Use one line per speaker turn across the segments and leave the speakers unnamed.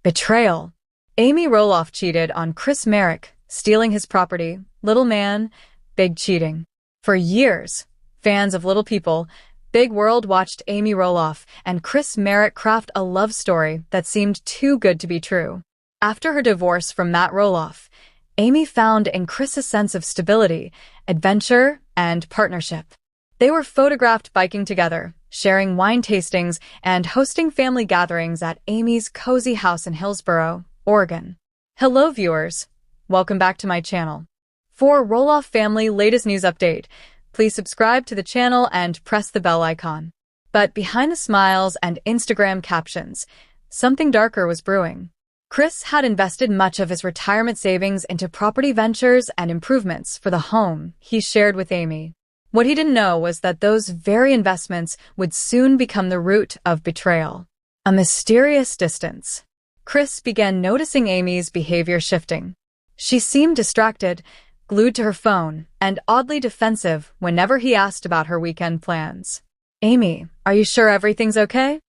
Betrayal. Amy Roloff cheated on Marek, stealing his property. Little man, big cheating. For years, fans of Little People, Big World watched Amy Roloff and Marek craft a love story that seemed too good to be true. After her divorce from Matt Roloff, Amy found in Chris a sense of stability, adventure, and partnership. They were photographed biking together, sharing wine tastings, and hosting family gatherings at Amy's cozy house in Hillsboro, Oregon. Hello viewers, welcome back to my channel. For Roloff family latest news update, please subscribe to the channel and press the bell icon. But behind the smiles and Instagram captions, something darker was brewing. Chris had invested much of his retirement savings into property ventures and improvements for the home he shared with Amy. What he didn't know was that those very investments would soon become the root of betrayal. A mysterious distance. Chris began noticing Amy's behavior shifting. She seemed distracted, glued to her phone, and oddly defensive whenever he asked about her weekend plans. "Amy, are you sure everything's okay?"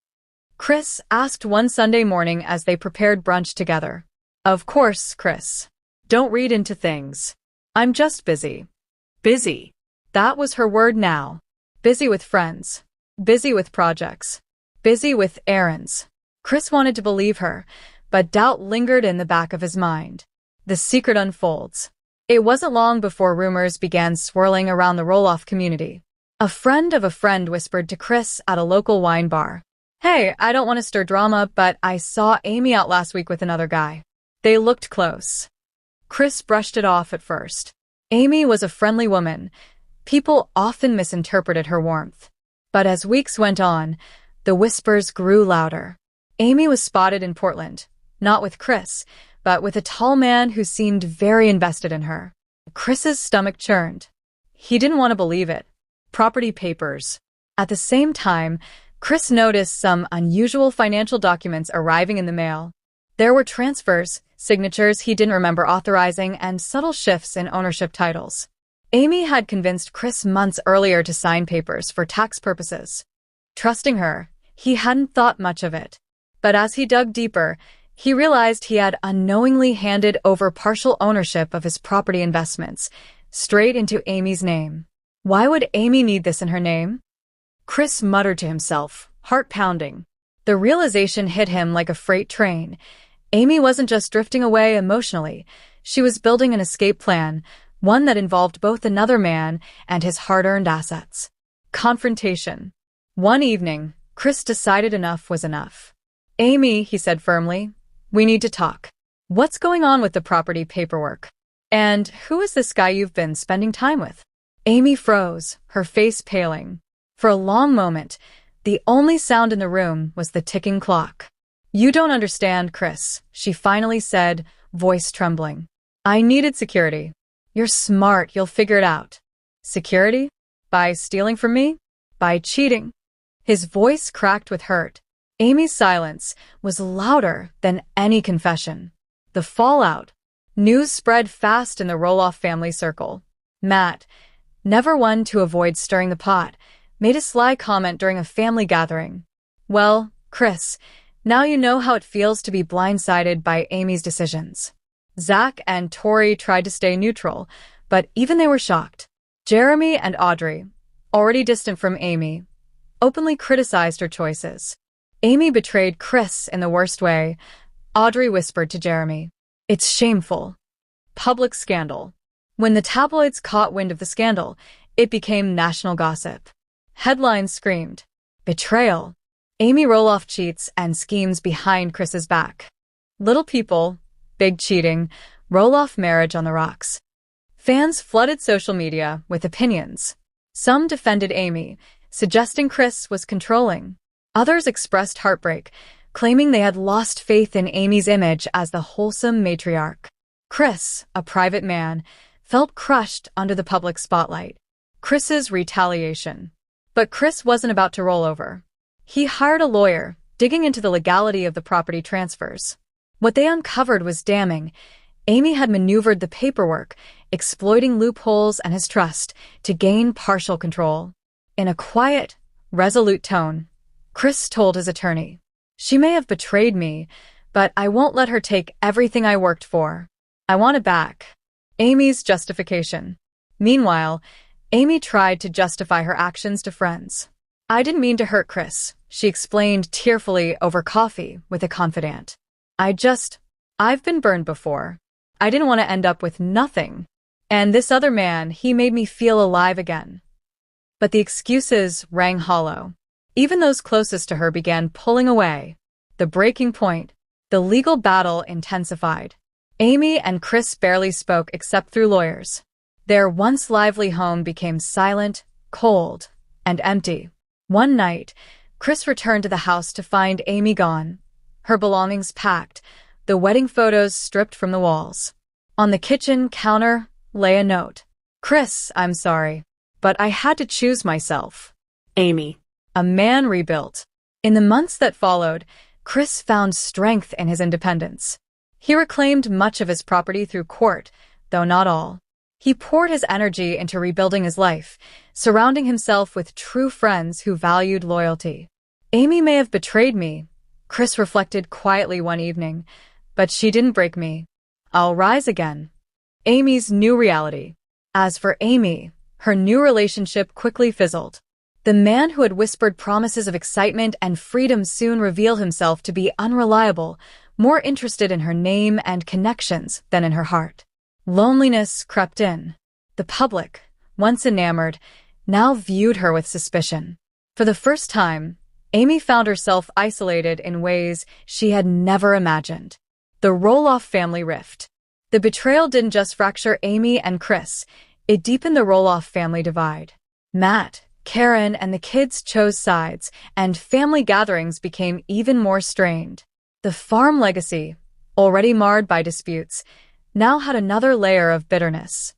Chris asked one Sunday morning as they prepared brunch together. "Of course, Chris. Don't read into things. I'm just busy." Busy. That was her word now. Busy with friends. Busy with projects. Busy with errands. Chris wanted to believe her, but doubt lingered in the back of his mind. The secret unfolds. It wasn't long before rumors began swirling around the Roloff community. A friend of a friend whispered to Chris at a local wine bar, "Hey, I don't want to stir drama, but I saw Amy out last week with another guy. They looked close." Chris brushed it off at first. Amy was a friendly woman. People often misinterpreted her warmth. But as weeks went on, the whispers grew louder. Amy was spotted in Portland, not with Chris, but with a tall man who seemed very invested in her. Chris's stomach churned. He didn't want to believe it. Property papers. At the same time, Chris noticed some unusual financial documents arriving in the mail. There were transfers, signatures he didn't remember authorizing, and subtle shifts in ownership titles. Amy had convinced Chris months earlier to sign papers for tax purposes. Trusting her, he hadn't thought much of it. But as he dug deeper, he realized he had unknowingly handed over partial ownership of his property investments, straight into Amy's name. Why would Amy need this in her name? Chris muttered to himself, heart pounding. The realization hit him like a freight train. Amy wasn't just drifting away emotionally. She was building an escape plan, one that involved both another man and his hard-earned assets. Confrontation. One evening, Chris decided enough was enough. "Amy," he said firmly, "we need to talk. What's going on with the property paperwork? And who is this guy you've been spending time with?" Amy froze, her face paling. For a long moment, the only sound in the room was the ticking clock. "You don't understand, Chris," she finally said, voice trembling. "I needed security." "You're smart, you'll figure it out." "Security? By stealing from me? By cheating?" His voice cracked with hurt. Amy's silence was louder than any confession. The fallout. News spread fast in the Roloff family circle. Matt, never one to avoid stirring the pot, made a sly comment during a family gathering. "Well, Chris, now you know how it feels to be blindsided by Amy's decisions." Zach and Tori tried to stay neutral, but even they were shocked. Jeremy and Audrey, already distant from Amy, openly criticized her choices. Amy betrayed Chris in the worst way. Audrey whispered to Jeremy, "It's shameful." Public scandal. When the tabloids caught wind of the scandal, it became national gossip. Headlines screamed, "Betrayal. Amy Roloff cheats and schemes behind Chris's back. Little People. Big cheating. Roloff marriage on the rocks." Fans flooded social media with opinions. Some defended Amy, suggesting Chris was controlling. Others expressed heartbreak, claiming they had lost faith in Amy's image as the wholesome matriarch. Chris, a private man, felt crushed under the public spotlight. Chris's retaliation. But Chris wasn't about to roll over. He hired a lawyer, digging into the legality of the property transfers. What they uncovered was damning. Amy had maneuvered the paperwork, exploiting loopholes and his trust to gain partial control. In a quiet, resolute tone, Chris told his attorney, "She may have betrayed me, But I won't let her take everything I worked for. I want it back. Amy's justification. Meanwhile, Amy tried to justify her actions to friends. I didn't mean to hurt Chris, she explained tearfully over coffee with a confidant. I've been burned before. I didn't want to end up with nothing. And this other man, he made me feel alive again. But the excuses rang hollow. Even those closest to her began pulling away. The breaking point. The legal battle intensified. Amy and Chris barely spoke except through lawyers. Their once lively home became silent, cold, and empty. One night, Chris returned to the house to find Amy gone, her belongings packed, the wedding photos stripped from the walls. On the kitchen counter lay a note. Chris, I'm sorry, but I had to choose myself.
Amy.
A man rebuilt. In the months that followed, Chris found strength in his independence. He reclaimed much of his property through court, though not all. He poured his energy into rebuilding his life, surrounding himself with true friends who valued loyalty. Amy may have betrayed me, Chris reflected quietly one evening, but she didn't break me. I'll rise again. Amy's new reality. As for Amy, her new relationship quickly fizzled. The man who had whispered promises of excitement and freedom soon revealed himself to be unreliable, more interested in her name and connections than in her heart. Loneliness crept in. The public, once enamored, now viewed her with suspicion. For the first time, Amy found herself isolated in ways she had never imagined. The Roloff family rift. The betrayal didn't just fracture Amy and Chris, it deepened the Roloff family divide. Matt, Karen, and the kids chose sides, and family gatherings became even more strained. The farm legacy, already marred by disputes, now had another layer of bitterness.